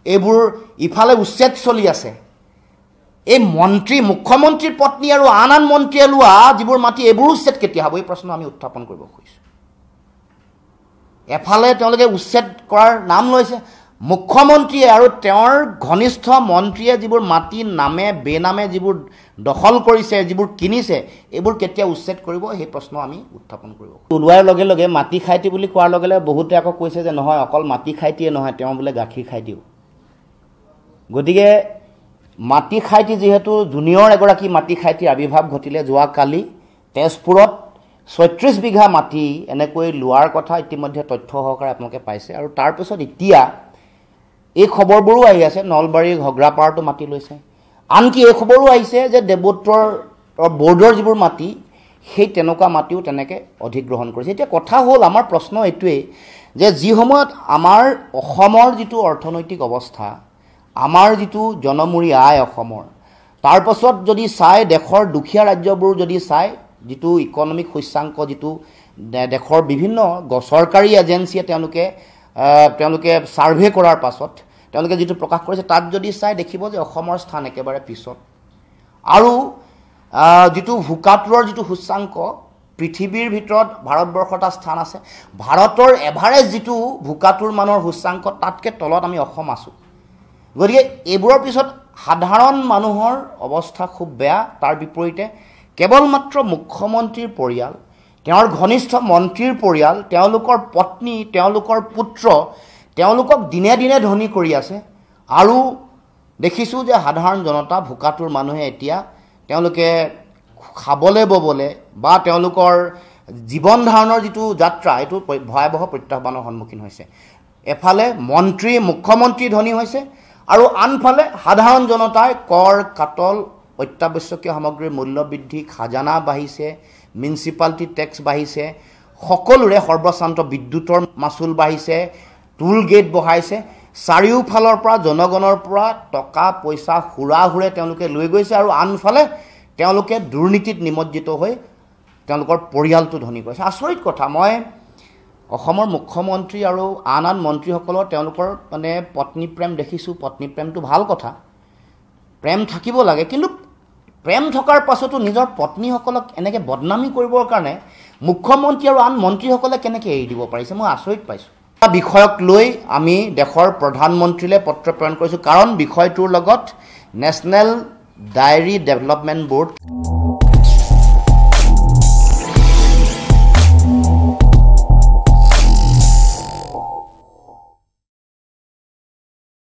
এইবোৰ ইফালে উচ্ছেদ চলি আছে এই মন্ত্ৰী মুখ্যমন্ত্ৰীৰ পত্নী আৰু আন আন মন্ত্ৰীয়ে লোৱা যিবোৰ মাটি এইবোৰ উচ্ছেদ কেতিয়া হ'ব এই প্ৰশ্ন আমি উত্থাপন কৰিব খুজিছোঁ এফালে তেওঁলোকে উচ্ছেদ কৰাৰ নাম লৈছে মুখ্যমন্ত্ৰীয়ে আৰু তেওঁৰ ঘনিষ্ঠ মন্ত্ৰীয়ে যিবোৰ মাটি নামে বেনামে যিবোৰ দখল কৰিছে যিবোৰ কিনিছে এইবোৰ কেতিয়া উচ্ছেদ কৰিব সেই প্ৰশ্ন আমি উত্থাপন কৰিব ওলোৱাৰ লগে লগে মাটি খাইটি বুলি কোৱাৰ লগে লগে বহুতে আকৌ কৈছে যে নহয় অকল মাটি খাইটিয়ে নহয় তেওঁ বোলে গাখীৰ খাই দিও গতিকে মাটি খাইটি যেহেতু জুনিয়ৰ এগৰাকী মাটি খাইটিৰ আবিৰ্ভাৱ ঘটিলে যোৱাকালি তেজপুৰত ৩৬ বিঘা মাটি এনেকৈ লোৱাৰ কথা ইতিমধ্যে তথ্য সহকাৰে আপোনালোকে পাইছে আৰু তাৰ পিছত এতিয়া এই খবৰবোৰো আহি আছে নলবাৰী ঘগ্ৰাপাৰটো মাটি লৈছে আনকি এই খবৰো আহিছে যে দেৱোত্তৰ বৰ্ডৰ যিবোৰ মাটি সেই তেনেকুৱা মাটিও তেনেকৈ অধিগ্ৰহণ কৰিছে এতিয়া কথা হ'ল আমাৰ প্ৰশ্ন এইটোৱেই যে যি সময়ত আমাৰ অসমৰ যিটো অৰ্থনৈতিক অৱস্থা আমাৰ যিটো জনমূৰি আয় অসমৰ তাৰ পাছত যদি চাই দেশৰ দুখীয়া ৰাজ্যবোৰ যদি চাই যিটো ইকনমিক সূচাংক যিটো দেশৰ বিভিন্ন চৰকাৰী এজেন্সিয়ে তেওঁলোকে সাৰ্ভে কৰাৰ পাছত তেওঁলোকে যিটো প্ৰকাশ কৰিছে তাত যদি চাই দেখিব যে অসমৰ স্থান একেবাৰে পিছত আৰু যিটো ভোকাতুৰৰ যিটো সূচাংক পৃথিৱীৰ ভিতৰত ভাৰতবৰ্ষৰ এটা স্থান আছে ভাৰতৰ এভাৰেজ যিটো ভোকাতুৰ মানৰ সূচাংক তাতকৈ তলত আমি অসম আছোঁ গতিকে এইবোৰৰ পিছত সাধাৰণ মানুহৰ অৱস্থা খুব বেয়া তাৰ বিপৰীতে কেৱল মাত্ৰ মুখ্যমন্ত্ৰীৰ পৰিয়াল তেওঁৰ ঘনিষ্ঠ মন্ত্ৰীৰ পৰিয়াল তেওঁলোকৰ পত্নী তেওঁলোকৰ পুত্ৰ তেওঁলোকক দিনে দিনে ধনী কৰি আছে আৰু দেখিছোঁ যে সাধাৰণ জনতা ভোকাতুৰ মানুহে এতিয়া তেওঁলোকে খাবলৈ ববলৈ বা তেওঁলোকৰ জীৱন ধাৰণৰ যিটো যাত্ৰা এইটো ভয়াৱহ প্ৰত্যাহ্বানৰ সন্মুখীন হৈছে এফালে মুখ্যমন্ত্ৰী ধনী হৈছে আৰু আনফালে সাধাৰণ জনতাই কৰ কাটল অত্যাৱশ্যকীয় সামগ্ৰীৰ মূল্য বৃদ্ধি খাজানা বাঢ়িছে মিউনিচিপালিটি টেক্স বাঢ়িছে সকলোৰে সৰ্বশ্ৰান্ত বিদ্যুতৰ মাচুল বাঢ়িছে টুল গেট বঢ়াইছে চাৰিওফালৰ পৰা জনগণৰ পৰা টকা পইচা হুৰাহুৰে তেওঁলোকে লৈ গৈছে আৰু আনফালে তেওঁলোকে দুৰ্নীতিত নিমজ্জিত হৈ তেওঁলোকৰ পৰিয়ালটো ধনী কৰিছে আচৰিত কথা মই অসমৰ মুখ্যমন্ত্ৰী আৰু আন আন মন্ত্ৰীসকলৰ তেওঁলোকৰ মানে পত্নী প্ৰেম দেখিছোঁ পত্নী প্ৰেমটো ভাল কথা প্ৰেম থাকিব লাগে কিন্তু প্ৰেম থকাৰ পাছতো নিজৰ পত্নীসকলক এনেকৈ বদনামী কৰিবৰ কাৰণে মুখ্যমন্ত্ৰী আৰু আন মন্ত্ৰীসকলে কেনেকৈ এৰি দিব পাৰিছে মই আচৰিত পাইছোঁ বিষয়ক লৈ আমি দেশৰ প্ৰধানমন্ত্ৰীলৈ পত্ৰ প্ৰেৰণ কৰিছোঁ কাৰণ বিষয়টোৰ লগত নেশ্যনেল ডায়েৰী ডেভেলপমেণ্ট বোৰ্ড